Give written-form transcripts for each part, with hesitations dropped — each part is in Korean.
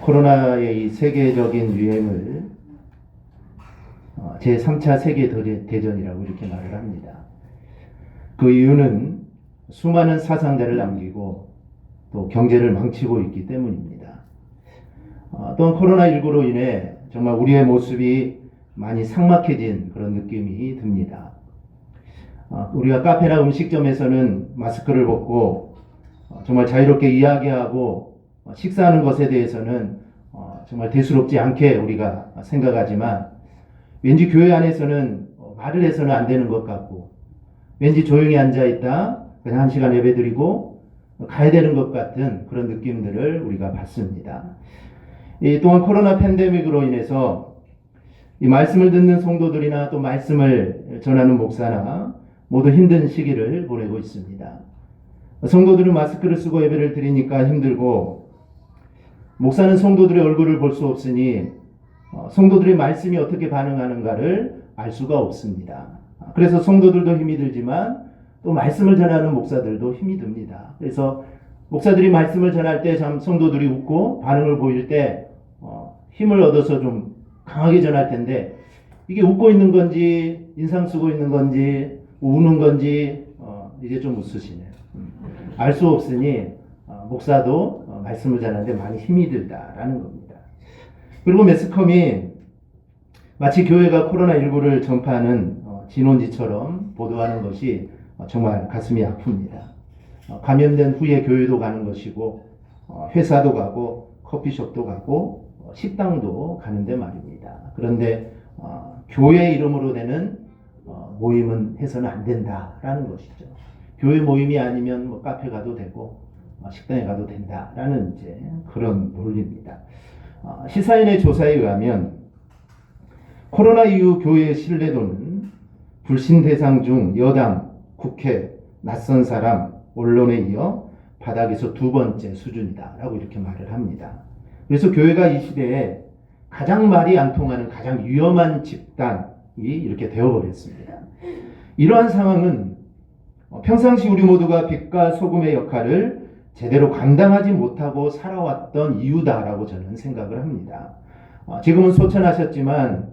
코로나의 이 세계적인 유행을 제3차 세계대전이라고 이렇게 말을 합니다. 그 이유는 수많은 사상자를 남기고 또 경제를 망치고 있기 때문입니다. 또한 코로나19로 인해 정말 우리의 모습이 많이 삭막해진 그런 느낌이 듭니다. 우리가 카페나 음식점에서는 마스크를 벗고 정말 자유롭게 이야기하고 식사하는 것에 대해서는 정말 대수롭지 않게 우리가 생각하지만 왠지 교회 안에서는 말을 해서는 안 되는 것 같고 왠지 조용히 앉아있다 그냥 한 시간 예배드리고 가야 되는 것 같은 그런 느낌들을 우리가 받습니다. 또한 코로나 팬데믹으로 인해서 이 말씀을 듣는 성도들이나 또 말씀을 전하는 목사나 모두 힘든 시기를 보내고 있습니다. 성도들은 마스크를 쓰고 예배를 드리니까 힘들고 목사는 성도들의 얼굴을 볼 수 없으니 성도들의 말씀이 어떻게 반응하는가를 알 수가 없습니다. 그래서 성도들도 힘이 들지만 또 말씀을 전하는 목사들도 힘이 듭니다. 그래서 목사들이 말씀을 전할 때 참 성도들이 웃고 반응을 보일 때 힘을 얻어서 좀 강하게 전할 텐데 이게 웃고 있는 건지 인상 쓰고 있는 건지 우는 건지 이제 좀 웃으시네요. 알 수 없으니 목사도 말씀을 전하는데 많이 힘이 들다라는 겁니다. 그리고 매스컴이 마치 교회가 코로나19를 전파하는 진원지처럼 보도하는 것이 정말 가슴이 아픕니다. 감염된 후에 교회도 가는 것이고 회사도 가고 커피숍도 가고 식당도 가는데 말입니다. 그런데 교회 이름으로 되는 모임은 해서는 안 된다라는 것이죠. 교회 모임이 아니면 뭐 카페 가도 되고 식당에 가도 된다라는 이제 그런 논리입니다. 시사인의 조사에 의하면 코로나 이후 교회의 신뢰도는 불신 대상 중 여당, 국회, 낯선 사람, 언론에 이어 바닥에서 두 번째 수준이다라고 이렇게 말을 합니다. 그래서 교회가 이 시대에 가장 말이 안 통하는 가장 위험한 집단이 이렇게 되어버렸습니다. 이러한 상황은 평상시 우리 모두가 빛과 소금의 역할을 제대로 감당하지 못하고 살아왔던 이유다라고 저는 생각을 합니다. 지금은 소천하셨지만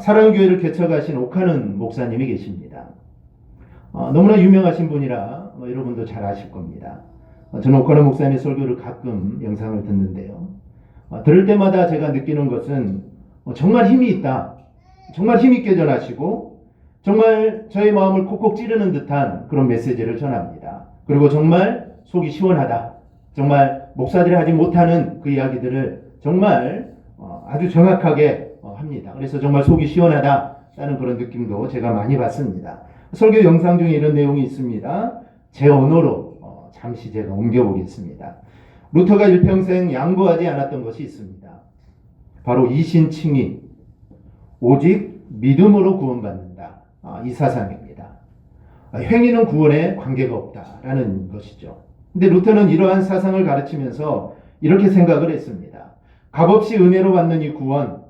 사랑의 교회를 개척하신 오카는 목사님이 계십니다. 너무나 유명하신 분이라 여러분도 잘 아실 겁니다. 저는 오카는 목사님의 설교를 가끔 영상을 듣는데요. 들을 때마다 제가 느끼는 것은 정말 힘이 있다. 정말 힘있게 전하시고 정말 저의 마음을 콕콕 찌르는 듯한 그런 메시지를 전합니다. 그리고 정말 속이 시원하다. 정말 목사들이 하지 못하는 그 이야기들을 정말 아주 정확하게 합니다. 그래서 정말 속이 시원하다라는 그런 느낌도 제가 많이 받습니다. 설교 영상 중에 이런 내용이 있습니다. 제 언어로 잠시 제가 옮겨보겠습니다. 루터가 일평생 양보하지 않았던 것이 있습니다. 바로 이신칭의, 오직 믿음으로 구원받는다. 이 사상입니다. 행위는 구원에 관계가 없다라는 것이죠. 근데 루터는 이러한 사상을 가르치면서 이렇게 생각을 했습니다. 값없이 은혜로 받는 이 구원,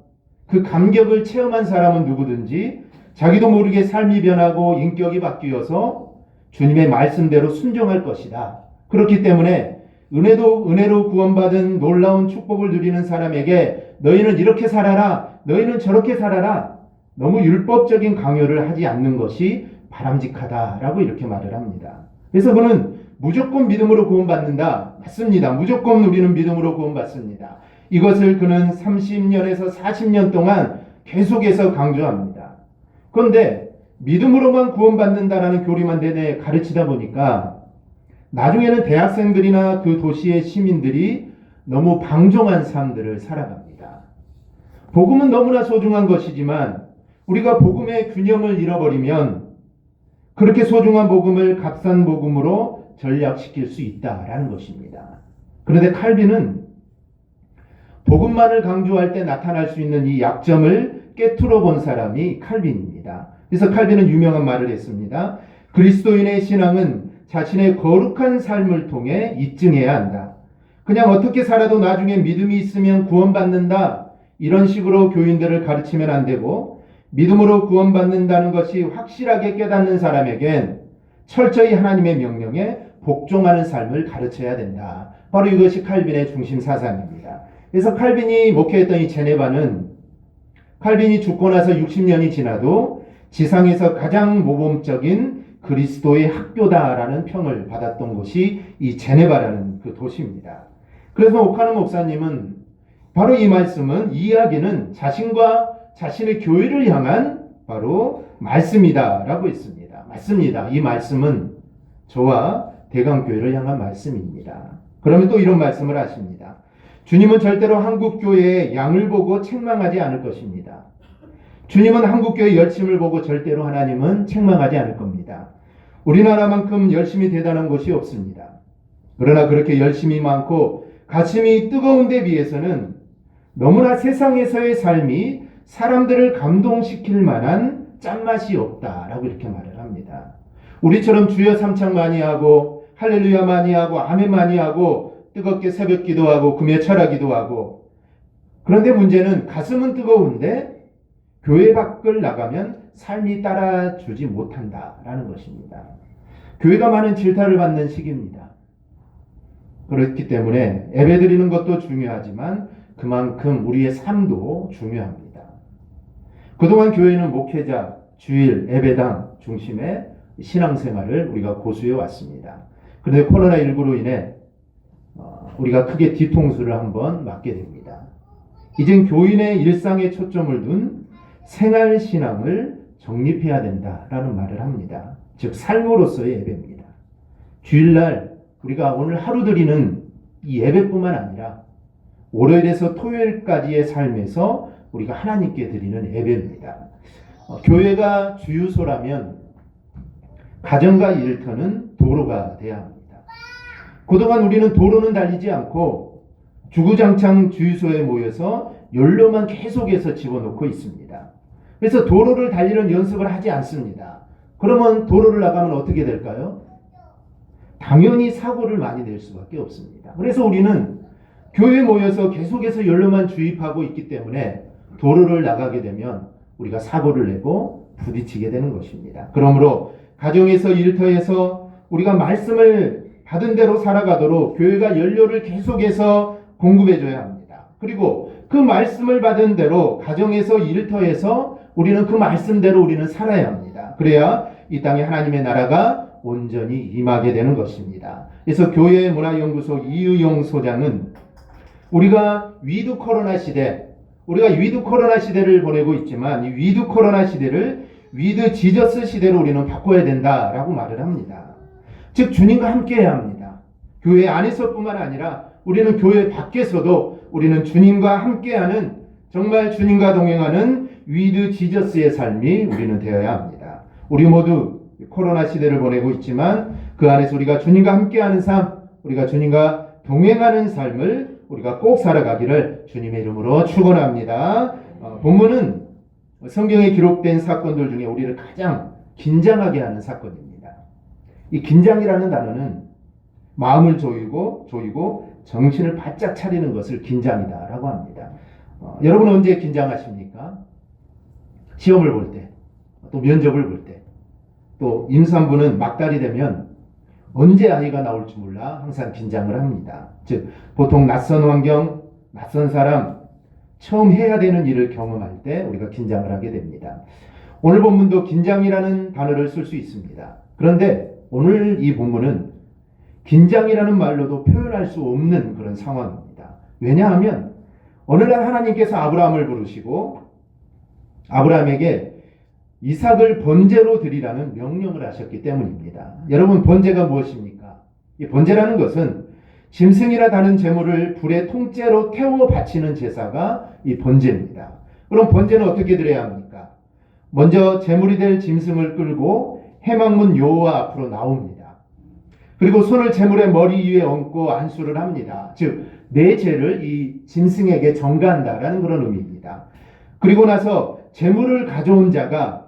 그 감격을 체험한 사람은 누구든지 자기도 모르게 삶이 변하고 인격이 바뀌어서 주님의 말씀대로 순종할 것이다. 그렇기 때문에 은혜로 구원받은 놀라운 축복을 누리는 사람에게 너희는 이렇게 살아라, 너희는 저렇게 살아라, 너무 율법적인 강요를 하지 않는 것이 바람직하다라고 이렇게 말을 합니다. 그래서 그는 무조건 믿음으로 구원받는다. 맞습니다. 무조건 우리는 믿음으로 구원받습니다. 이것을 그는 30년에서 40년 동안 계속해서 강조합니다. 그런데 믿음으로만 구원받는다라는 교리만 내내 가르치다 보니까 나중에는 대학생들이나 그 도시의 시민들이 너무 방종한 삶들을 살아갑니다. 복음은 너무나 소중한 것이지만 우리가 복음의 균형을 잃어버리면 그렇게 소중한 복음을 값싼 복음으로 전락시킬 수 있다라는 것입니다. 그런데 칼빈은 복음만을 강조할 때 나타날 수 있는 이 약점을 깨트려 본 사람이 칼빈입니다. 그래서 칼빈은 유명한 말을 했습니다. 그리스도인의 신앙은 자신의 거룩한 삶을 통해 입증해야 한다. 그냥 어떻게 살아도 나중에 믿음이 있으면 구원받는다. 이런 식으로 교인들을 가르치면 안 되고 믿음으로 구원받는다는 것이 확실하게 깨닫는 사람에겐 철저히 하나님의 명령에 복종하는 삶을 가르쳐야 된다. 바로 이것이 칼빈의 중심 사상입니다. 그래서 칼빈이 목회했던 이 제네바는 칼빈이 죽고 나서 60년이 지나도 지상에서 가장 모범적인 그리스도의 학교다라는 평을 받았던 곳이 이 제네바라는 그 도시입니다. 그래서 오카노 목사님은 바로 이 말씀은, 이 이야기는 자신과 자신의 교회를 향한 바로 말씀이다라고 했습니다. 맞습니다. 이 말씀은 저와 대강교회를 향한 말씀입니다. 그러면 또 이런 말씀을 하십니다. 주님은 절대로 한국교회의 양을 보고 책망하지 않을 것입니다. 주님은 한국교회의 열심을 보고 절대로 하나님은 책망하지 않을 겁니다. 우리나라만큼 열심히 대단한 곳이 없습니다. 그러나 그렇게 열심이 많고 가슴이 뜨거운 데 비해서는 너무나 세상에서의 삶이 사람들을 감동시킬 만한 짠맛이 없다라고 이렇게 말을 합니다. 우리처럼 주여 삼창 많이 하고 할렐루야 많이 하고 아멘 많이 하고 뜨겁게 새벽 기도하고 금요 철학기도 하고, 그런데 문제는 가슴은 뜨거운데 교회 밖을 나가면 삶이 따라주지 못한다라는 것입니다. 교회가 많은 질타를 받는 시기입니다. 그렇기 때문에 예배드리는 것도 중요하지만 그만큼 우리의 삶도 중요합니다. 그동안 교회는 목회자, 주일, 예배당 중심의 신앙생활을 우리가 고수해 왔습니다. 그런데 코로나19로 인해 우리가 크게 뒤통수를 한번 맞게 됩니다. 이젠 교인의 일상에 초점을 둔 생활신앙을 정립해야 된다라는 말을 합니다. 즉 삶으로서의 예배입니다. 주일날 우리가 오늘 하루 드리는 이 예배뿐만 아니라 월요일에서 토요일까지의 삶에서 우리가 하나님께 드리는 예배입니다. 교회가 주유소라면 가정과 일터는 도로가 돼야 합니다. 그동안 우리는 도로는 달리지 않고 주구장창 주유소에 모여서 연료만 계속해서 집어넣고 있습니다. 그래서 도로를 달리는 연습을 하지 않습니다. 그러면 도로를 나가면 어떻게 될까요? 당연히 사고를 많이 낼 수밖에 없습니다. 그래서 우리는 교회에 모여서 계속해서 연료만 주입하고 있기 때문에 도로를 나가게 되면 우리가 사고를 내고 부딪히게 되는 것입니다. 그러므로 가정에서 일터에서 우리가 말씀을 받은 대로 살아가도록 교회가 연료를 계속해서 공급해줘야 합니다. 그리고 그 말씀을 받은 대로 가정에서 일터에서 우리는 그 말씀대로 우리는 살아야 합니다. 그래야 이 땅에 하나님의 나라가 온전히 임하게 되는 것입니다. 그래서 교회문화연구소 이의용 소장은 우리가 위드 코로나 시대, 우리가 위드 코로나 시대를 보내고 있지만 이 위드 코로나 시대를 위드 지저스 시대로 우리는 바꿔야 된다라고 말을 합니다. 즉 주님과 함께 해야 합니다. 교회 안에서뿐만 아니라 우리는 교회 밖에서도 우리는 주님과 함께하는, 정말 주님과 동행하는 위드 지저스의 삶이 우리는 되어야 합니다. 우리 모두 코로나 시대를 보내고 있지만 그 안에서 우리가 주님과 함께하는 삶, 우리가 주님과 동행하는 삶을 우리가 꼭 살아가기를 주님의 이름으로 축원합니다. 본문은 성경에 기록된 사건들 중에 우리를 가장 긴장하게 하는 사건입니다. 이 긴장이라는 단어는 마음을 조이고 정신을 바짝 차리는 것을 긴장이다라고 합니다. 여러분은 언제 긴장하십니까? 시험을 볼 때, 또 면접을 볼 때, 또 임산부는 막달이 되면 언제 아이가 나올지 몰라 항상 긴장을 합니다. 즉 보통 낯선 환경, 낯선 사람, 처음 해야 되는 일을 경험할 때 우리가 긴장을 하게 됩니다. 오늘 본문도 긴장이라는 단어를 쓸 수 있습니다. 그런데 오늘 이 본문은 긴장이라는 말로도 표현할 수 없는 그런 상황입니다. 왜냐하면 어느 날 하나님께서 아브라함을 부르시고 아브라함에게 이삭을 번제로 드리라는 명령을 하셨기 때문입니다. 여러분, 번제가 무엇입니까? 이 번제라는 것은 짐승이나 다른 제물을 불에 통째로 태워 바치는 제사가 이 번제입니다. 그럼 번제는 어떻게 드려야 합니까? 먼저 제물이 될 짐승을 끌고 해망문 여호와 앞으로 나옵니다. 그리고 손을 제물의 머리 위에 얹고 안수를 합니다. 즉, 내 죄를 이 짐승에게 전가한다라는 그런 의미입니다. 그리고 나서 제물을 가져온 자가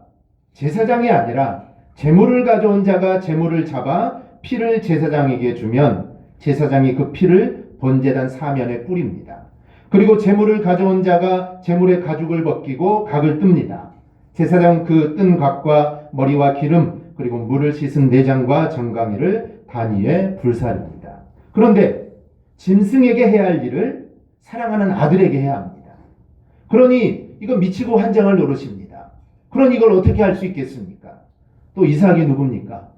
제사장이 아니라 제물을 가져온 자가 제물을 잡아 피를 제사장에게 주면 제사장이 그 피를 번제단 사면에 뿌립니다. 그리고 제물을 가져온 자가 제물의 가죽을 벗기고 각을 뜹니다. 제사장 그 뜬 각과 머리와 기름 그리고 물을 씻은 내장과 정강이를 단 위에 불사릅니다. 그런데 짐승에게 해야 할 일을 사랑하는 아들에게 해야 합니다. 그러니 이건 미치고 환장할 노릇입니다. 그러니 이걸 어떻게 할 수 있겠습니까? 또 이삭이 누굽니까?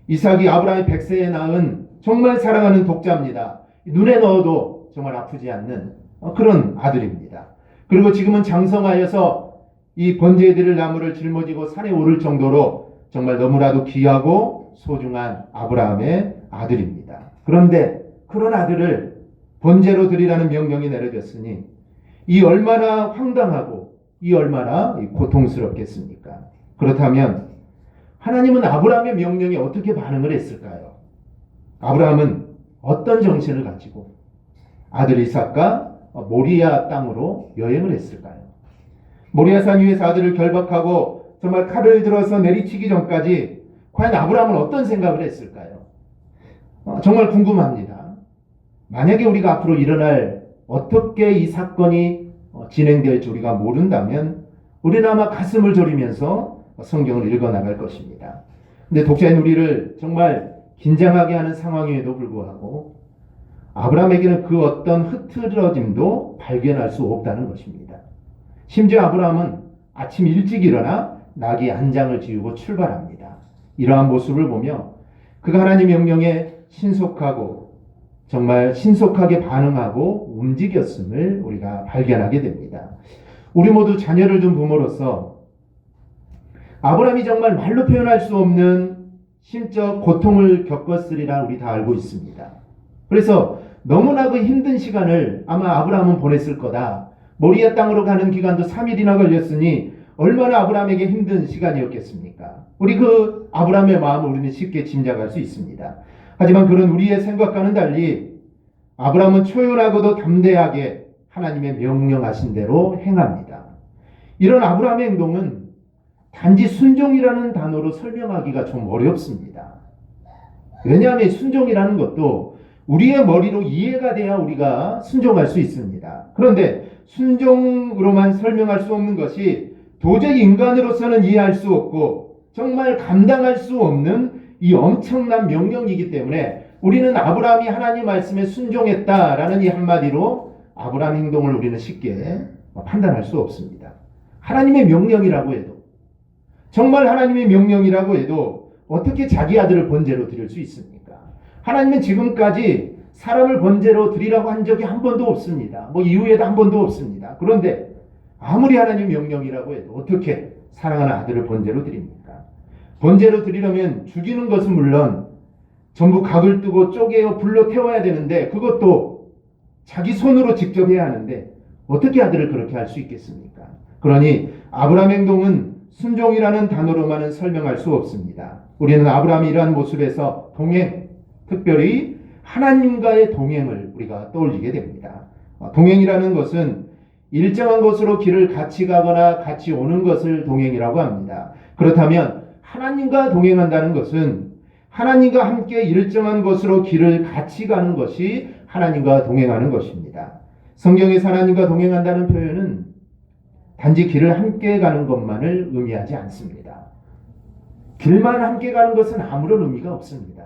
이삭이 아브라함의 100세에 낳은 정말 사랑하는 독자입니다. 눈에 넣어도 정말 아프지 않는 그런 아들입니다. 그리고 지금은 장성하여서 이 번제드릴 나무를 짊어지고 산에 오를 정도로 정말 너무나도 귀하고 소중한 아브라함의 아들입니다. 그런데 그런 아들을 번제로 드리라는 명령이 내려졌으니 이 얼마나 황당하고 이 얼마나 고통스럽겠습니까? 그렇다면 하나님은 아브라함의 명령에 어떻게 반응을 했을까요? 아브라함은 어떤 정신을 가지고 아들 이삭과 모리아 땅으로 여행을 했을까요? 모리아산 위에서 아들을 결박하고 정말 칼을 들어서 내리치기 전까지 과연 아브라함은 어떤 생각을 했을까요? 정말 궁금합니다. 만약에 우리가 앞으로 일어날 어떻게 이 사건이 진행될지 우리가 모른다면 우리는 아마 가슴을 졸이면서 성경을 읽어나갈 것입니다. 근데 독자인 우리를 정말 긴장하게 하는 상황임에도 불구하고 아브라함에게는 그 어떤 흐트러짐도 발견할 수 없다는 것입니다. 심지어 아브라함은 아침 일찍 일어나 나귀 안장을 지우고 출발합니다. 이러한 모습을 보며 그가 하나님 명령에 신속하고 정말 신속하게 반응하고 움직였음을 우리가 발견하게 됩니다. 우리 모두 자녀를 둔 부모로서 아브라함이 정말 말로 표현할 수 없는 심적 고통을 겪었으리라 우리 다 알고 있습니다. 그래서 너무나 그 힘든 시간을 아마 아브라함은 보냈을 거다. 모리아 땅으로 가는 기간도 3일이나 걸렸으니 얼마나 아브라함에게 힘든 시간이었겠습니까? 우리 그 아브라함의 마음을 우리는 쉽게 짐작할 수 있습니다. 하지만 그런 우리의 생각과는 달리 아브라함은 초연하고도 담대하게 하나님의 명령하신 대로 행합니다. 이런 아브라함의 행동은 단지 순종이라는 단어로 설명하기가 좀 어렵습니다. 왜냐하면 순종이라는 것도 우리의 머리로 이해가 돼야 우리가 순종할 수 있습니다. 그런데 순종으로만 설명할 수 없는 것이 도저히 인간으로서는 이해할 수 없고 정말 감당할 수 없는 이 엄청난 명령이기 때문에 우리는 아브라함이 하나님 말씀에 순종했다라는 이 한마디로 아브라함 행동을 우리는 쉽게 판단할 수 없습니다. 하나님의 명령이라고 해도 정말 하나님의 명령이라고 해도 어떻게 자기 아들을 번제로 드릴 수 있습니까? 하나님은 지금까지 사람을 번제로 드리라고 한 적이 한 번도 없습니다. 이후에도 한 번도 없습니다. 그런데 아무리 하나님 명령이라고 해도 어떻게 사랑하는 아들을 번제로 드립니까? 번제로 드리려면 죽이는 것은 물론 전부 각을 뜨고 쪼개어 불로 태워야 되는데 그것도 자기 손으로 직접 해야 하는데 어떻게 아들을 그렇게 할 수 있겠습니까? 그러니 아브라함 행동은 순종이라는 단어로만은 설명할 수 없습니다. 우리는 아브라함이 이러한 모습에서 동행, 특별히 하나님과의 동행을 우리가 떠올리게 됩니다. 동행이라는 것은 일정한 곳으로 길을 같이 가거나 같이 오는 것을 동행이라고 합니다. 그렇다면 하나님과 동행한다는 것은 하나님과 함께 일정한 곳으로 길을 같이 가는 것이 하나님과 동행하는 것입니다. 성경에서 하나님과 동행한다는 표현은 단지 길을 함께 가는 것만을 의미하지 않습니다. 길만 함께 가는 것은 아무런 의미가 없습니다.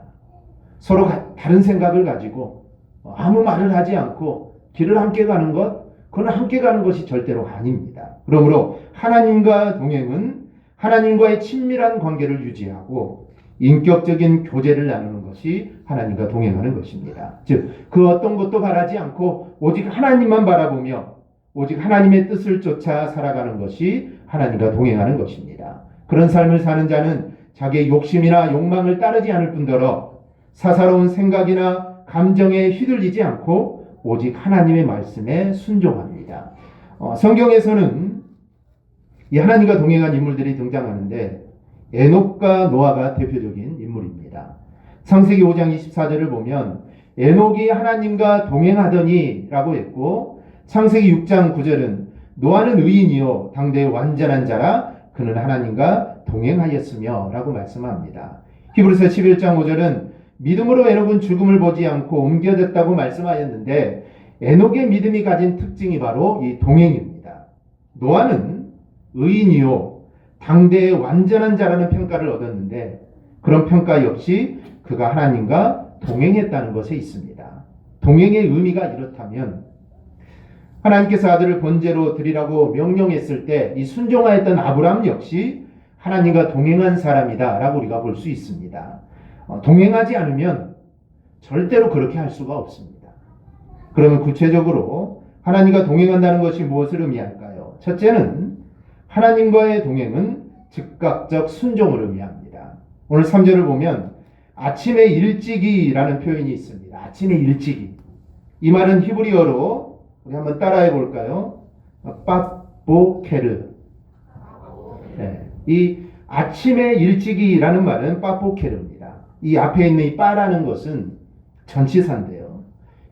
서로 다른 생각을 가지고 아무 말을 하지 않고 길을 함께 가는 것, 그건 함께 가는 것이 절대로 아닙니다. 그러므로 하나님과 동행은 하나님과의 친밀한 관계를 유지하고 인격적인 교제를 나누는 것이 하나님과 동행하는 것입니다. 즉, 그 어떤 것도 바라지 않고 오직 하나님만 바라보며 오직 하나님의 뜻을 쫓아 살아가는 것이 하나님과 동행하는 것입니다. 그런 삶을 사는 자는 자기의 욕심이나 욕망을 따르지 않을 뿐더러 사사로운 생각이나 감정에 휘둘리지 않고 오직 하나님의 말씀에 순종합니다. 성경에서는 이 하나님과 동행한 인물들이 등장하는데 에녹과 노아가 대표적인 인물입니다. 창세기 5장 24절을 보면 에녹이 하나님과 동행하더니 라고 했고 창세기 6장 9절은 노아는 의인이요 당대의 완전한 자라 그는 하나님과 동행하였으며 라고 말씀합니다. 히브리서 11장 5절은 믿음으로 에녹은 죽음을 보지 않고 옮겨졌다고 말씀하였는데 에녹의 믿음이 가진 특징이 바로 이 동행입니다. 노아는 의인이요 당대의 완전한 자라는 평가를 얻었는데 그런 평가 역시 그가 하나님과 동행했다는 것에 있습니다. 동행의 의미가 이렇다면 하나님께서 아들을 번제로 드리라고 명령했을 때 이 순종하였던 아브라함 역시 하나님과 동행한 사람이다라고 우리가 볼 수 있습니다. 동행하지 않으면 절대로 그렇게 할 수가 없습니다. 그러면 구체적으로 하나님과 동행한다는 것이 무엇을 의미할까요? 첫째는 하나님과의 동행은 즉각적 순종을 의미합니다. 오늘 3절을 보면 아침에 일찍이라는 표현이 있습니다. 아침에 일찍이. 이 말은 히브리어로 우리 한번 따라해 볼까요? 빠뽀케르. 네. 이 아침에 일찍이라는 말은 빠뽀케르입니다. 이 앞에 있는 이 빠라는 것은 전치사인데요.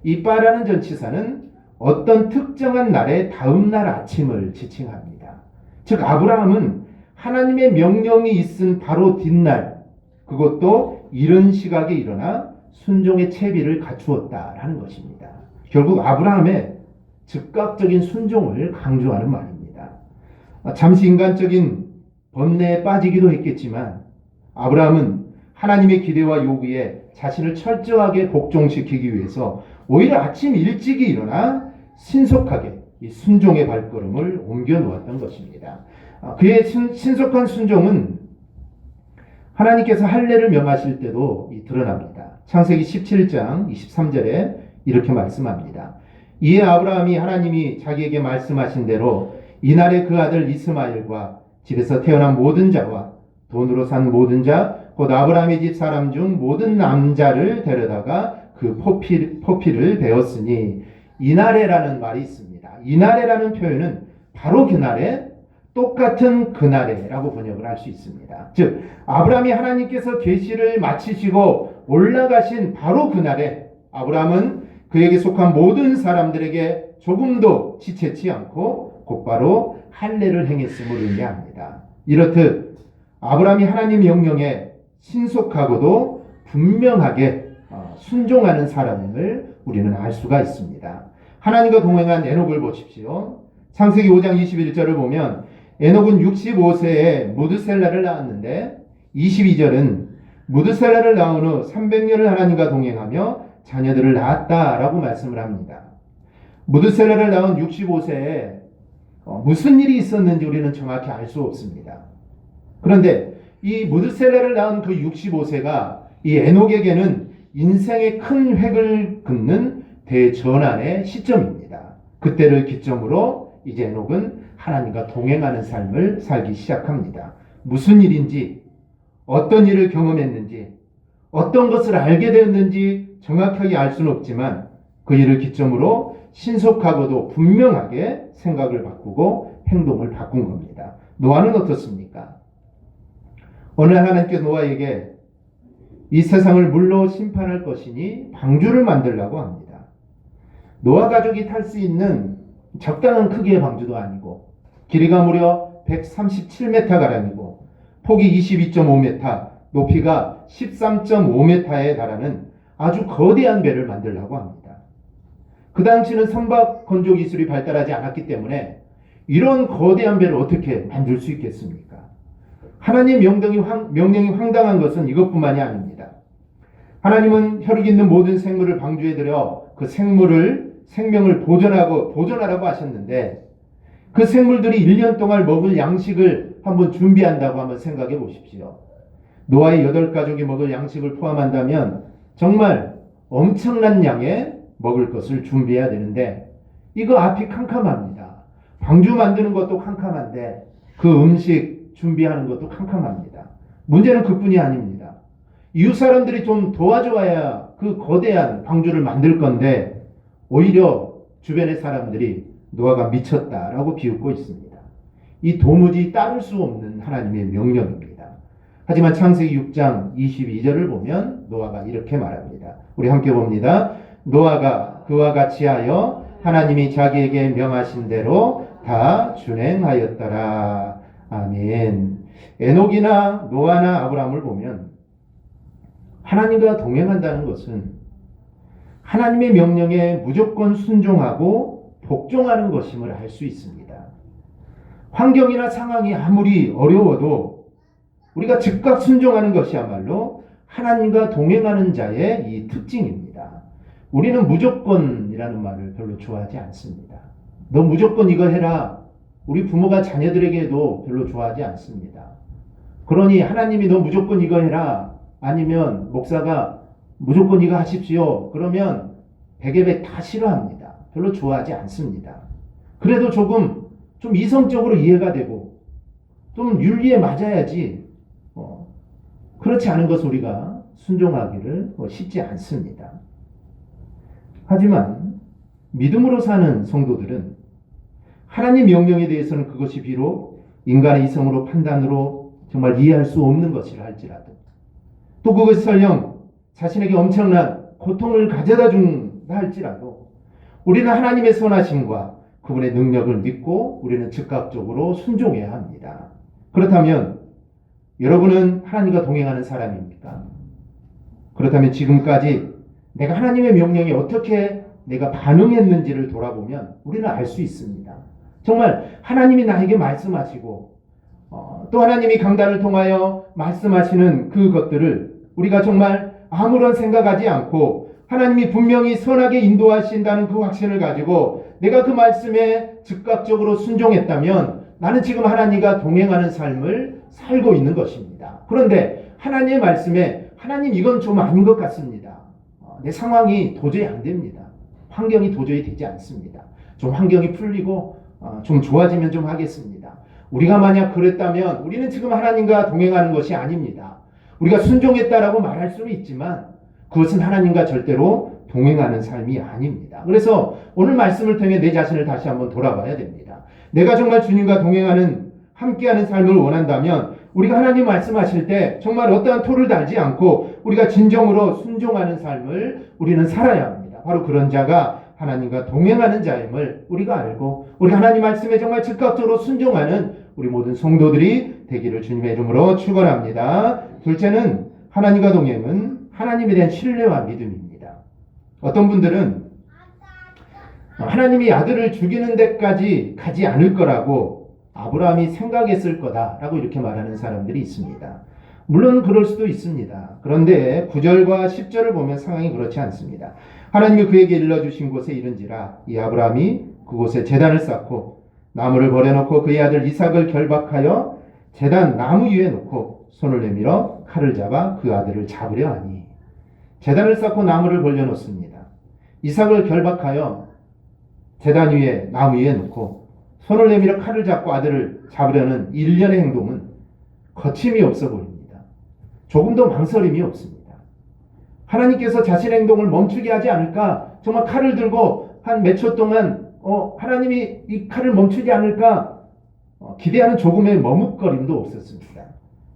이 빠라는 전치사는 어떤 특정한 날의 다음 날 아침을 지칭합니다. 즉 아브라함은 하나님의 명령이 있은 바로 뒷날, 그것도 이른 시각에 일어나 순종의 채비를 갖추었다라는 것입니다. 결국 아브라함의 즉각적인 순종을 강조하는 말입니다. 잠시 인간적인 번뇌에 빠지기도 했겠지만 아브라함은 하나님의 기대와 요구에 자신을 철저하게 복종시키기 위해서 오히려 아침 일찍이 일어나 신속하게 이 순종의 발걸음을 옮겨 놓았던 것입니다. 그의 신속한 순종은 하나님께서 할례를 명하실 때도 드러납니다. 창세기 17장 23절에 이렇게 말씀합니다. 이에 아브라함이 하나님이 자기에게 말씀하신 대로 이날에 그 아들 이스마엘과 집에서 태어난 모든 자와 돈으로 산 모든 자, 곧 아브라함의 집 사람 중 모든 남자를 데려다가 그 포피를 베었으니 이날에라는 말이 있습니다. 이날에라는 표현은 바로 그날에 똑같은 그날에라고 번역을 할 수 있습니다. 즉 아브라함이 하나님께서 계시를 마치시고 올라가신 바로 그날에 아브라함은 그에게 속한 모든 사람들에게 조금도 지체치 않고 곧바로 할례를 행했음을 의미합니다. 이렇듯 아브라함이 하나님 명령에 신속하고도 분명하게 순종하는 사람임을 우리는 알 수가 있습니다. 하나님과 동행한 에녹을 보십시오. 창세기 5장 21절을 보면 에녹은 65세에 무드셀라를 낳았는데 22절은 무드셀라를 낳은 후 300년을 하나님과 동행하며 자녀들을 낳았다라고 말씀을 합니다. 무드셀라를 낳은 65세에 무슨 일이 있었는지 우리는 정확히 알 수 없습니다. 그런데 이 무드셀라를 낳은 그 65세가 이 에녹에게는 인생의 큰 획을 긋는 대전환의 시점입니다. 그때를 기점으로 이제 에녹은 하나님과 동행하는 삶을 살기 시작합니다. 무슨 일인지, 어떤 일을 경험했는지, 어떤 것을 알게 되었는지 정확하게 알 수는 없지만 그 일을 기점으로 신속하고도 분명하게 생각을 바꾸고 행동을 바꾼 겁니다. 노아는 어떻습니까? 어느 날 하나님께서 노아에게 이 세상을 물로 심판할 것이니 방주를 만들라고 합니다. 노아 가족이 탈 수 있는 적당한 크기의 방주도 아니고 길이가 무려 137m가량이고 폭이 22.5m, 높이가 13.5m에 달하는 아주 거대한 배를 만들라고 합니다. 그 당시는 선박 건조 기술이 발달하지 않았기 때문에 이런 거대한 배를 어떻게 만들 수 있겠습니까? 하나님의 명령이 황당한 것은 이것뿐만이 아닙니다. 하나님은 혈육 있는 모든 생물을 방주에 들여 그 생명을 보존하라고 하셨는데 그 생물들이 1년 동안 먹을 양식을 한번 준비한다고 한번 생각해 보십시오. 노아의 8가족이 먹을 양식을 포함한다면 정말 엄청난 양의 먹을 것을 준비해야 되는데 이거 앞이 캄캄합니다. 방주 만드는 것도 캄캄한데 그 음식 준비하는 것도 캄캄합니다. 문제는 그뿐이 아닙니다. 이웃 사람들이 좀 도와줘야 그 거대한 방주를 만들 건데 오히려 주변의 사람들이 노아가 미쳤다라고 비웃고 있습니다. 이 도무지 따를 수 없는 하나님의 명령입니다. 하지만 창세기 6장 22절을 보면 노아가 이렇게 말합니다. 우리 함께 봅니다. 노아가 그와 같이 하여 하나님이 자기에게 명하신 대로 다 준행하였더라. 아멘. 에녹이나 노아나 아브라함을 보면 하나님과 동행한다는 것은 하나님의 명령에 무조건 순종하고 복종하는 것임을 알 수 있습니다. 환경이나 상황이 아무리 어려워도 우리가 즉각 순종하는 것이야말로 하나님과 동행하는 자의 이 특징입니다. 우리는 무조건이라는 말을 별로 좋아하지 않습니다. 너 무조건 이거 해라. 우리 부모가 자녀들에게도 별로 좋아하지 않습니다. 그러니 하나님이 너 무조건 이거 해라. 아니면 목사가 무조건 이거 하십시오. 그러면 백에 백 다 싫어합니다. 별로 좋아하지 않습니다. 그래도 조금 좀 이성적으로 이해가 되고 좀 윤리에 맞아야지 그렇지 않은 것을 우리가 순종하기를 쉽지 않습니다. 하지만 믿음으로 사는 성도들은 하나님 명령에 대해서는 그것이 비록 인간의 이성으로 판단으로 정말 이해할 수 없는 것이라 할지라도 또 그것이 설령 자신에게 엄청난 고통을 가져다 준다 할지라도 우리는 하나님의 선하심과 그분의 능력을 믿고 우리는 즉각적으로 순종해야 합니다. 그렇다면 여러분은 하나님과 동행하는 사람입니까? 그렇다면 지금까지 내가 하나님의 명령에 어떻게 내가 반응했는지를 돌아보면 우리는 알 수 있습니다. 정말 하나님이 나에게 말씀하시고 또 하나님이 강단을 통하여 말씀하시는 그것들을 우리가 정말 아무런 생각하지 않고 하나님이 분명히 선하게 인도하신다는 그 확신을 가지고 내가 그 말씀에 즉각적으로 순종했다면 나는 지금 하나님과 동행하는 삶을 살고 있는 것입니다. 그런데 하나님의 말씀에 하나님 이건 좀 아닌 것 같습니다. 내 상황이 도저히 안 됩니다. 환경이 도저히 되지 않습니다. 좀 환경이 풀리고 좀 좋아지면 좀 하겠습니다. 우리가 만약 그랬다면 우리는 지금 하나님과 동행하는 것이 아닙니다. 우리가 순종했다라고 말할 수는 있지만 그것은 하나님과 절대로 동행하는 삶이 아닙니다. 그래서 오늘 말씀을 통해 내 자신을 다시 한번 돌아봐야 됩니다. 내가 정말 주님과 동행하는 함께하는 삶을 원한다면 우리가 하나님 말씀하실 때 정말 어떠한 토를 달지 않고 우리가 진정으로 순종하는 삶을 우리는 살아야 합니다. 바로 그런 자가 하나님과 동행하는 자임을 우리가 알고 우리 하나님 말씀에 정말 즉각적으로 순종하는 우리 모든 성도들이 되기를 주님의 이름으로 축원합니다. 둘째는 하나님과 동행은 하나님에 대한 신뢰와 믿음입니다. 어떤 분들은 하나님이 아들을 죽이는 데까지 가지 않을 거라고 아브라함이 생각했을 거다라고 이렇게 말하는 사람들이 있습니다. 물론 그럴 수도 있습니다. 그런데 9절과 10절을 보면 상황이 그렇지 않습니다. 하나님이 그에게 일러주신 곳에 이른지라 이 아브라함이 그곳에 제단을 쌓고 나무를 버려놓고 그의 아들 이삭을 결박하여 제단 나무 위에 놓고 손을 내밀어 칼을 잡아 그 아들을 잡으려 하니 제단을 쌓고 나무를 벌려놓습니다. 이삭을 결박하여 제단 위에 나무 위에 놓고 손을 내밀어 칼을 잡고 아들을 잡으려는 일련의 행동은 거침이 없어 보입니다. 조금도 망설임이 없습니다. 하나님께서 자신의 행동을 멈추게 하지 않을까? 정말 칼을 들고 한 몇 초 동안 하나님이 이 칼을 멈추지 않을까? 기대하는 조금의 머뭇거림도 없었습니다.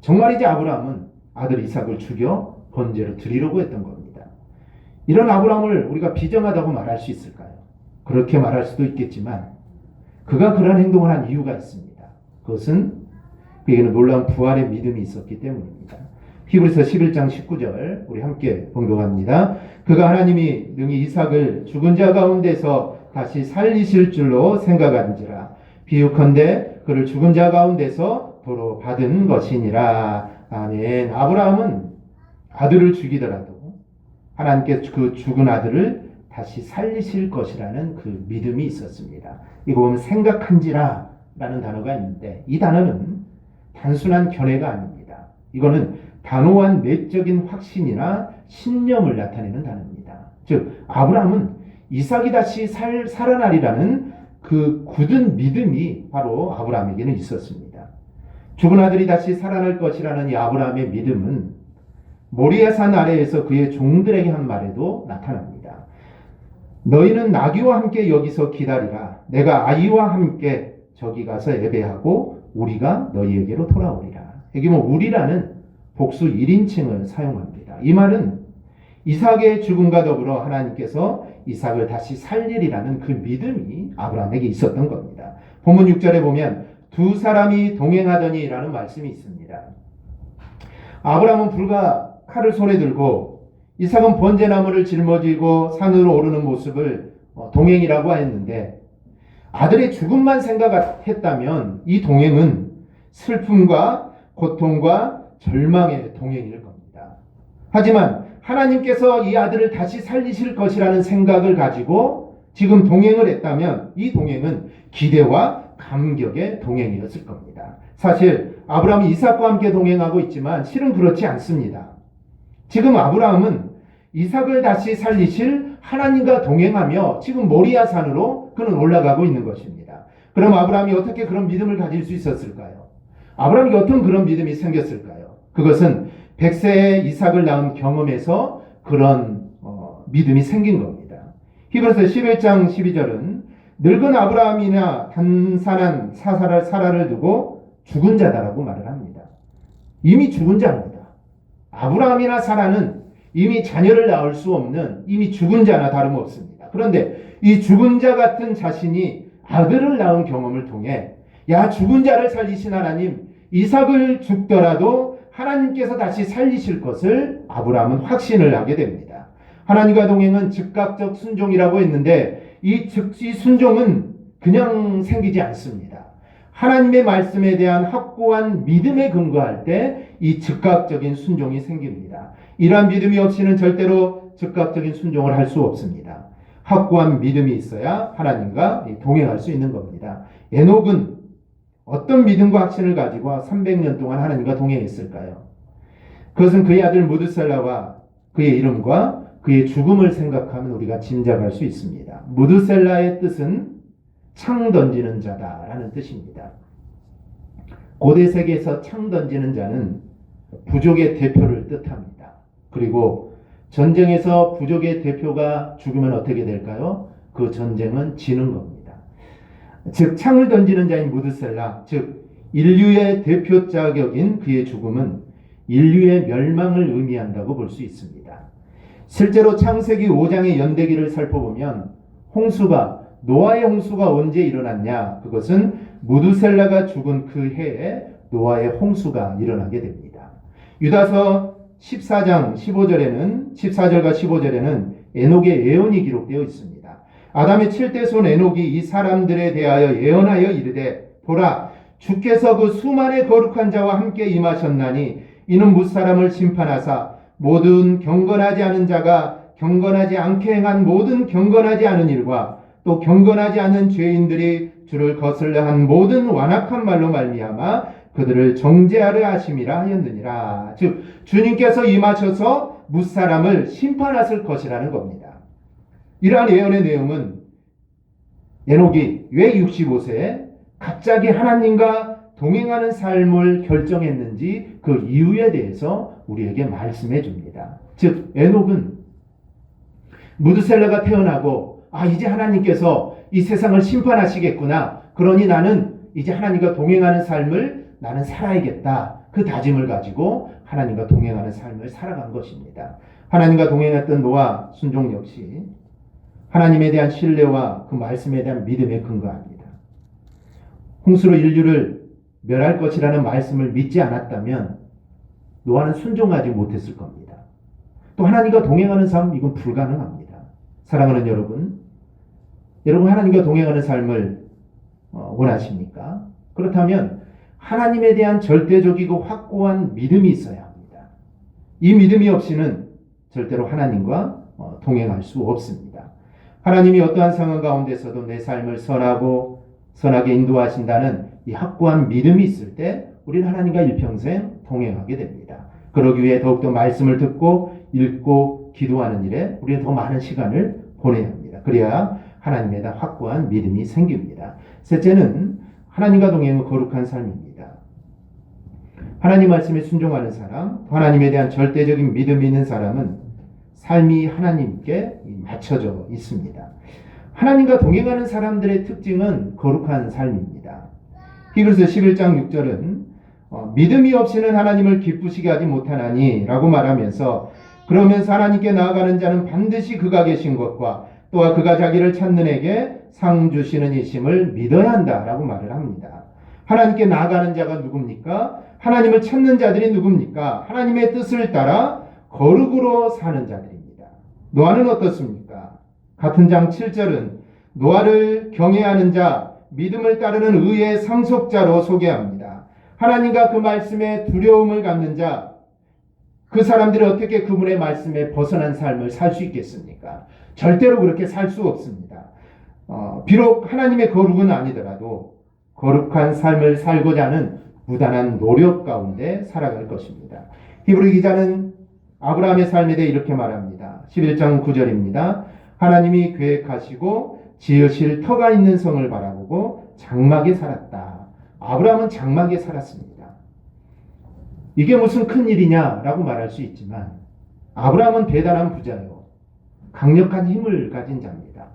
정말이지 아브라함은 아들 이삭을 죽여 번제로 드리려고 했던 겁니다. 이런 아브라함을 우리가 비정하다고 말할 수 있을까요? 그렇게 말할 수도 있겠지만 그가 그런 행동을 한 이유가 있습니다. 그것은 그에게는 놀라운 부활의 믿음이 있었기 때문입니다. 히브리서 11장 19절 우리 함께 봉독합니다. 그가 하나님이 능히 이삭을 죽은 자 가운데서 다시 살리실 줄로 생각한지라 비유컨대 그를 죽은 자 가운데서 도로 받은 것이니라. 아멘. 아브라함은 아들을 죽이더라도 하나님께 그 죽은 아들을 다시 살리실 것이라는 그 믿음이 있었습니다. 이거 보면 생각한지라 라는 단어가 있는데 이 단어는 단순한 견해가 아닙니다. 이거는 단호한 내적인 확신이나 신념을 나타내는 단어입니다. 즉 아브라함은 이삭이 다시 살아나리라는 그 굳은 믿음이 바로 아브라함에게는 있었습니다. 죽은 아들이 다시 살아날 것이라는 이 아브라함의 믿음은 모리아 산 아래에서 그의 종들에게 한 말에도 나타납니다. 너희는 나귀와 함께 여기서 기다리라. 내가 아이와 함께 저기 가서 예배하고 우리가 너희에게로 돌아오리라. 여기 우리라는 복수 1인칭을 사용합니다. 이 말은 이삭의 죽음과 더불어 하나님께서 이삭을 다시 살리리라는 그 믿음이 아브라함에게 있었던 겁니다. 본문 6절에 보면 두 사람이 동행하더니 라는 말씀이 있습니다. 아브라함은 불과 칼을 손에 들고 이삭은 번제나무를 짊어지고 산으로 오르는 모습을 동행이라고 했는데 아들의 죽음만 생각했다면 이 동행은 슬픔과 고통과 절망의 동행일 겁니다. 하지만 하나님께서 이 아들을 다시 살리실 것이라는 생각을 가지고 지금 동행을 했다면 이 동행은 기대와 감격의 동행이었을 겁니다. 사실 아브라함이 이삭과 함께 동행하고 있지만 실은 그렇지 않습니다. 지금 아브라함은 이삭을 다시 살리실 하나님과 동행하며 지금 모리아 산으로 그는 올라가고 있는 것입니다. 그럼 아브라함이 어떻게 그런 믿음을 가질 수 있었을까요? 아브라함이 어떤 그런 믿음이 생겼을까요? 그것은 100세의 이삭을 낳은 경험에서 그런 믿음이 생긴 겁니다. 히브리서 11장 12절은 늙은 아브라함이나 단산한 사라를 두고 죽은 자다라고 말을 합니다. 이미 죽은 자입니다. 아브라함이나 사라는 이미 자녀를 낳을 수 없는 이미 죽은 자나 다름없습니다. 그런데 이 죽은 자 같은 자신이 아들을 낳은 경험을 통해 야 죽은 자를 살리신 하나님 이삭을 죽더라도 하나님께서 다시 살리실 것을 아브라함은 확신을 하게 됩니다. 하나님과 동행은 즉각적 순종이라고 했는데 이 순종은 그냥 생기지 않습니다. 하나님의 말씀에 대한 확고한 믿음에 근거할 때 이 즉각적인 순종이 생깁니다. 이러한 믿음이 없이는 절대로 즉각적인 순종을 할 수 없습니다. 확고한 믿음이 있어야 하나님과 동행할 수 있는 겁니다. 에녹은 어떤 믿음과 확신을 가지고 300년 동안 하나님과 동행했을까요? 그것은 그의 아들 무드셀라와 그의 이름과 그의 죽음을 생각하면 우리가 짐작할 수 있습니다. 무드셀라의 뜻은 창 던지는 자다라는 뜻입니다. 고대 세계에서 창 던지는 자는 부족의 대표를 뜻합니다. 그리고 전쟁에서 부족의 대표가 죽으면 어떻게 될까요? 그 전쟁은 지는 겁니다. 즉 창을 던지는 자인 무드셀라, 즉 인류의 대표 자격인 그의 죽음은 인류의 멸망을 의미한다고 볼 수 있습니다. 실제로 창세기 5장의 연대기를 살펴보면 노아의 홍수가 언제 일어났냐? 그것은 무드셀라가 죽은 그 해에 노아의 홍수가 일어나게 됩니다. 유다서 14장 14절과 15절에는 에녹의 예언이 기록되어 있습니다. 아담의 7대 손 에녹이 이 사람들에 대하여 예언하여 이르되 보라 주께서 그 수만의 거룩한 자와 함께 임하셨나니 이는 무사람을 심판하사 모든 경건하지 않은 자가 경건하지 않게 행한 모든 경건하지 않은 일과 또 경건하지 않은 죄인들이 주를 거슬려 한 모든 완악한 말로 말미암아 그들을 정죄하려 하심이라 하였느니라. 즉 주님께서 임하셔서 무사람을 심판하실 것이라는 겁니다. 이러한 예언의 내용은 에녹이 왜 65세에 갑자기 하나님과 동행하는 삶을 결정했는지 그 이유에 대해서 우리에게 말씀해 줍니다. 즉 에녹은 무드셀라가 태어나고 이제 하나님께서 이 세상을 심판하시겠구나. 그러니 나는 이제 하나님과 동행하는 삶을 나는 살아야겠다. 그 다짐을 가지고 하나님과 동행하는 삶을 살아간 것입니다. 하나님과 동행했던 노아 순종 역시 하나님에 대한 신뢰와 그 말씀에 대한 믿음에 근거합니다. 홍수로 인류를 멸할 것이라는 말씀을 믿지 않았다면 노아는 순종하지 못했을 겁니다. 또 하나님과 동행하는 삶 이건 불가능합니다. 사랑하는 여러분 하나님과 동행하는 삶을 원하십니까? 그렇다면 하나님에 대한 절대적이고 확고한 믿음이 있어야 합니다. 이 믿음이 없이는 절대로 하나님과 동행할 수 없습니다. 하나님이 어떠한 상황 가운데서도 내 삶을 선하게 인도하신다는 이 확고한 믿음이 있을 때 우리는 하나님과 일평생 동행하게 됩니다. 그러기 위해 더욱더 말씀을 듣고 읽고 기도하는 일에 우리는 더 많은 시간을 보내야 합니다. 그래야 하나님에 대한 확고한 믿음이 생깁니다. 셋째는 하나님과 동행은 거룩한 삶입니다. 하나님 말씀에 순종하는 사람, 하나님에 대한 절대적인 믿음이 있는 사람은 삶이 하나님께 맞춰져 있습니다. 하나님과 동행하는 사람들의 특징은 거룩한 삶입니다. 히브리서 11장 6절은 믿음이 없이는 하나님을 기쁘시게 하지 못하나니 라고 말하면서 그러면서 하나님께 나아가는 자는 반드시 그가 계신 것과 또한 그가 자기를 찾는 에게 상 주시는 이심을 믿어야 한다라고 말을 합니다. 하나님께 나아가는 자가 누굽니까? 하나님을 찾는 자들이 누굽니까? 하나님의 뜻을 따라 거룩으로 사는 자들입니다. 노아는 어떻습니까? 같은 장 7절은 노아를 경외하는 자, 믿음을 따르는 의의 상속자로 소개합니다. 하나님과 그 말씀에 두려움을 갖는 자, 그 사람들이 어떻게 그분의 말씀에 벗어난 삶을 살 수 있겠습니까? 절대로 그렇게 살 수 없습니다. 비록 하나님의 거룩은 아니더라도 거룩한 삶을 살고자 하는 무단한 노력 가운데 살아갈 것입니다. 히브리 기자는 아브라함의 삶에 대해 이렇게 말합니다. 11장 9절입니다. 하나님이 계획하시고 지으실 터가 있는 성을 바라보고 장막에 살았다. 아브라함은 장막에 살았습니다. 이게 무슨 큰 일이냐라고 말할 수 있지만 아브라함은 대단한 부자요. 강력한 힘을 가진 자입니다.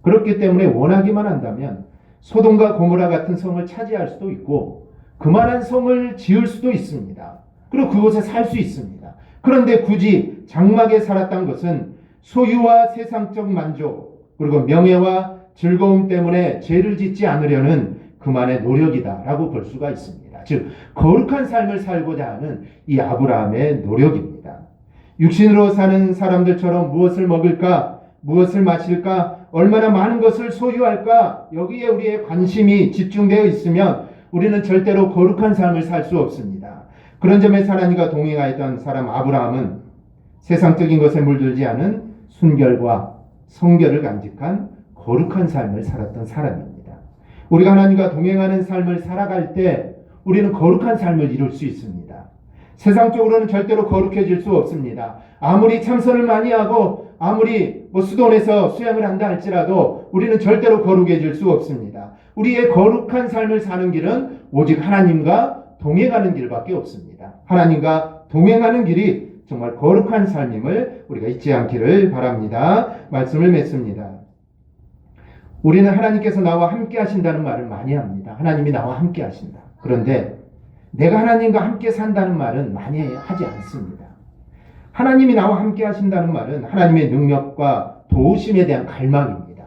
그렇기 때문에 원하기만 한다면 소돔과 고모라 같은 성을 차지할 수도 있고 그만한 성을 지을 수도 있습니다. 그리고 그곳에 살 수 있습니다. 그런데 굳이 장막에 살았던 것은 소유와 세상적 만족 그리고 명예와 즐거움 때문에 죄를 짓지 않으려는 그만의 노력이다라고 볼 수가 있습니다. 즉 거룩한 삶을 살고자 하는 이 아브라함의 노력입니다. 육신으로 사는 사람들처럼 무엇을 먹을까, 무엇을 마실까, 얼마나 많은 것을 소유할까 여기에 우리의 관심이 집중되어 있으면 우리는 절대로 거룩한 삶을 살 수 없습니다. 그런 점에서 하나님과 동행하였던 사람 아브라함은 세상적인 것에 물들지 않은 순결과 성결을 간직한 거룩한 삶을 살았던 사람입니다. 우리가 하나님과 동행하는 삶을 살아갈 때 우리는 거룩한 삶을 이룰 수 있습니다. 세상적으로는 절대로 거룩해질 수 없습니다. 아무리 참선을 많이 하고 아무리 수도원에서 수양을 한다 할지라도 우리는 절대로 거룩해질 수 없습니다. 우리의 거룩한 삶을 사는 길은 오직 하나님과 동행하는 길밖에 없습니다. 하나님과 동행하는 길이 정말 거룩한 삶임을 우리가 잊지 않기를 바랍니다. 말씀을 맺습니다. 우리는 하나님께서 나와 함께 하신다는 말을 많이 합니다. 하나님이 나와 함께 하신다. 그런데 내가 하나님과 함께 산다는 말은 많이 하지 않습니다. 하나님이 나와 함께 하신다는 말은 하나님의 능력과 도우심에 대한 갈망입니다.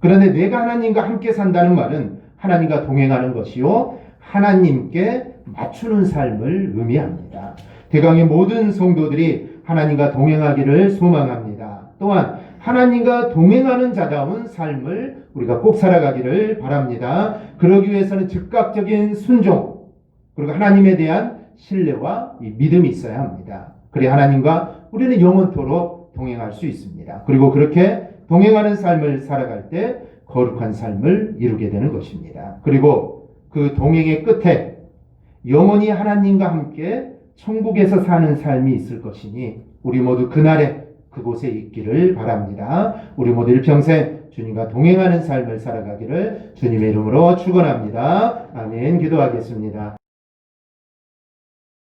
그런데 내가 하나님과 함께 산다는 말은 하나님과 동행하는 것이요 하나님께 맞추는 삶을 의미합니다. 대강의 모든 성도들이 하나님과 동행하기를 소망합니다. 또한 하나님과 동행하는 자다운 삶을 우리가 꼭 살아가기를 바랍니다. 그러기 위해서는 즉각적인 순종 그리고 하나님에 대한 신뢰와 이 믿음이 있어야 합니다. 그래야 하나님과 우리는 영원토록 동행할 수 있습니다. 그리고 그렇게 동행하는 삶을 살아갈 때 거룩한 삶을 이루게 되는 것입니다. 그리고 그 동행의 끝에 영원히 하나님과 함께 천국에서 사는 삶이 있을 것이니 우리 모두 그날에 그곳에 있기를 바랍니다. 우리 모두 일평생 주님과 동행하는 삶을 살아가기를 주님의 이름으로 축원합니다. 아멘. 기도하겠습니다.